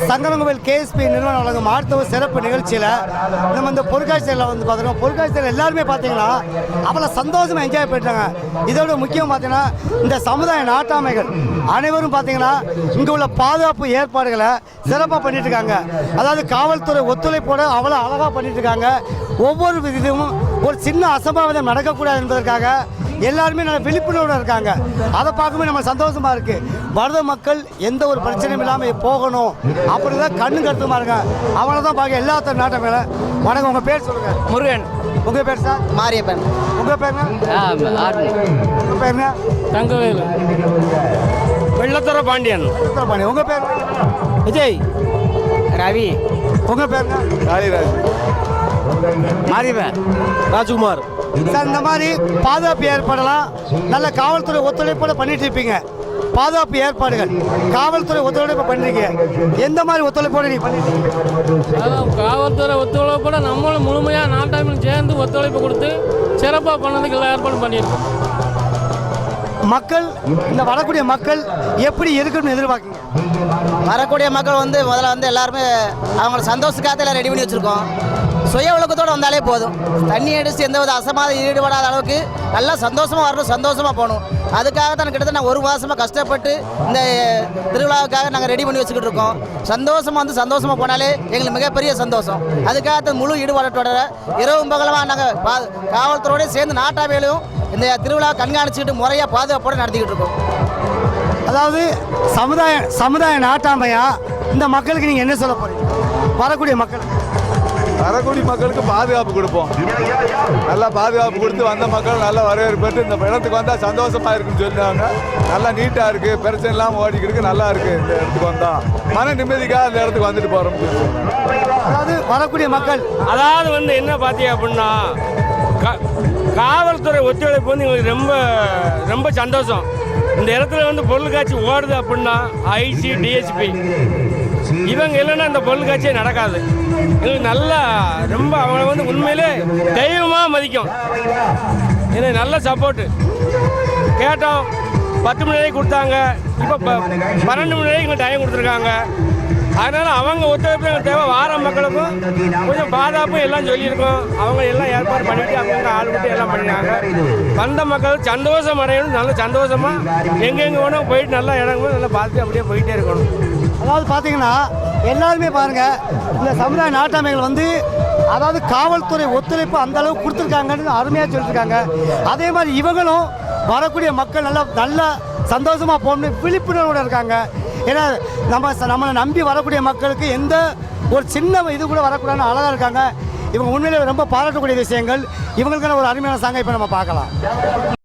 Sankarankovil KSP நிறுவனம் வழங்கும் ஆர்த்தவ சிறப்பு நிகழ்ச்சியில் நம்ம இந்த பொருட்காட்சியில் வந்து பார்த்துருக்கோம். பொருட்காட்சியில் எல்லாருமே பார்த்தீங்கன்னா அவ்வளோ சந்தோஷமாக என்ஜாய் பண்ணிட்டாங்க. இதோட முக்கியம் பார்த்தீங்கன்னா இந்த சமுதாய நாட்டாமைகள் அனைவரும் பார்த்தீங்கன்னா இங்கே உள்ள பாதுகாப்பு ஏற்பாடுகளை சிறப்பாக பண்ணிட்டு இருக்காங்க. அதாவது காவல்துறை ஒத்துழைப்போடு அவ்வளோ அழகாக பண்ணிட்டு இருக்காங்க. ஒவ்வொரு இதுவும் ஒரு சின்ன அசம்பாவிதம் நடக்கக்கூடாது என்பதற்காக எல்லாருமே நல்ல விழிப்புணர்வோடு இருக்காங்க. அதை பார்க்கும்போது நம்ம சந்தோஷமாக இருக்குது. வரத மக்கள் எந்த ஒரு பிரச்சனையும் இல்லாமல் போகணும் அப்படி தான் கண்ணு கருத்துமா இருங்க. அவனை தான் பார்க்க எல்லாத்த நாட்டை மேலே. வணக்கம், உங்கள் பேர் சொல்லுங்கள். முருகன். உங்கள் பேர் சார்? மாரியப்பன். உங்கள் பேருங்க? உங்கள் பேருங்க? தங்கவேலு. வெள்ளத்தர பாண்டியன். பாண்டியன். உங்கள் பேர்? விஜய். ரவி. உங்கள் பேருங்க? காளிராஜ். மாரியப்பன். ராஜ்குமார். சார், இந்த மாதிரி பாதுகாப்பு ஏற்பாடெல்லாம் நல்ல காவல்துறை ஒத்துழைப்போடு பண்ணிட்டு இருப்பீங்க. பாதுகாப்பு ஏற்பாடுகள் காவல்துறை ஒத்துழைப்பு பண்ணுறீங்க. எந்த மாதிரி ஒத்துழைப்போடு நீங்கள் பண்ணிட்டீங்க? அதான் காவல்துறை ஒத்துழைப்போட நம்மளும் முழுமையாக நாட்டாமையும் சேர்ந்து ஒத்துழைப்பு கொடுத்து சிறப்பாக பண்ணதுக்கு எல்லா ஏற்பாடும் பண்ணியிருக்கோம். மக்கள் இந்த வரக்கூடிய மக்கள் எப்படி இருக்கணும்னு எதிர்பார்க்குங்க? வரக்கூடிய மக்கள் வந்து முதல்ல வந்து எல்லாருமே அவங்கள சந்தோஷத்துக்காக எல்லாம் ரெடி பண்ணி வச்சுருக்கோம். சுய ஒழுக்கத்தோடு வந்தாலே போதும். தண்ணி அடித்து எந்த வித அசமாத ஈடுபடாத அளவுக்கு நல்லா சந்தோஷமாக வரணும், சந்தோஷமாக போகணும். அதுக்காக தான் கிட்டத்தட்ட நாங்கள் 1 மாதமாக கஷ்டப்பட்டு இந்த திருவிழாவுக்காக நாங்கள் ரெடி பண்ணி வச்சுக்கிட்டு இருக்கோம். சந்தோஷமாக வந்து சந்தோஷமாக போனாலே எங்களுக்கு மிகப்பெரிய சந்தோஷம். அதுக்காக முழு ஈடுபாட்டோட இரவும் பகலமாக நாங்கள் காவல்துறையோடு சேர்ந்து நாட்டாமையிலும் இந்த திருவிழா கண்காணிச்சுக்கிட்டு முறையாக பாதுகாப்போடு நடத்திக்கிட்டு இருக்கோம். அதாவது சமுதாய நாட்டாமையா இந்த மக்களுக்கு நீங்கள் என்ன சொல்ல போகிறீங்க? வரக்கூடிய மக்களுக்கு பாதுகாப்பு கொடுப்போம். நல்லா பாதுகாப்பு கொடுத்து வந்த மக்கள் நல்லா வரவேற்பு பெற்று இந்த இடத்துக்கு வந்தால் சந்தோஷமாக இருக்குன்னு சொல்லுவாங்க. நல்லா நீட்டாக இருக்குது, பிரச்சனை இல்லாமல் ஓடிக்கிட்டு இருக்கு, நல்லா இருக்குது. இந்த இடத்துக்கு வந்தால் மன நிம்மதிக்காக இந்த இடத்துக்கு வந்துட்டு போகிறோம். அதாவது வரக்கூடிய மக்கள் வந்து என்ன பார்த்தீங்க அப்படின்னா காவல்துறை ஒத்துழைப்பு வந்து எங்களுக்கு ரொம்ப ரொம்ப சந்தோஷம். இந்த இடத்துல வந்து பொருட்காட்சி ஓடுது அப்படின்னா ஐசி டிஎஸ்பி இவங்க இல்லைன்னா இந்த பொருட்காட்சியே நடக்காது. எங்களுக்கு நல்லா ரொம்ப அவங்கள வந்து உண்மையிலே தெய்வமாக மதிக்கும். எனக்கு நல்ல சப்போர்ட்டு கேட்டோம். 10 மணி நேரம் கொடுத்தாங்க. இப்போ 12 மணி நேரம் எங்களுக்கு டைம் கொடுத்துருக்காங்க. அதனால் அவங்க ஒத்துழைப்பு எங்களுக்கு தேவை. வார மக்களுக்கும் கொஞ்சம் பாதுகாப்பும் எல்லாம் சொல்லியிருக்கோம். அவங்க எல்லாம் ஏற்பாடு பண்ணிவிட்டு அவங்க ஆள் விட்டு எல்லாம் பண்ணினாங்க. வந்த மக்கள் சந்தோஷம் அடையணும். நல்ல சந்தோஷமாக எங்கெங்கே வேணும் போயிட்டு நல்லா இடங்க நல்லா பார்த்து அப்படியே போயிட்டே இருக்கணும். அதாவது பார்த்தீங்கன்னா எல்லாருமே பாருங்கள், இந்த சமுதாய நாட்டாமைகள் வந்து அதாவது காவல்துறை ஒத்துழைப்பு அந்த அளவுக்கு கொடுத்துருக்காங்கன்னு அருமையாக சொல்லியிருக்காங்க. அதே மாதிரி இவங்களும் வரக்கூடிய மக்கள் நல்லா சந்தோஷமாக போகணும்னு விழிப்புணர்வோடு இருக்காங்க. ஏன்னா நம்மளை நம்பி வரக்கூடிய மக்களுக்கு எந்த ஒரு சின்ன இது கூட வரக்கூடாதுன்னு அழகாக இருக்காங்க. இவங்க உண்மையிலே ரொம்ப பாராட்டக்கூடிய விஷயங்கள். இவங்களுக்கான ஒரு அருமையான சாங்கை இப்போ நம்ம பார்க்கலாம்.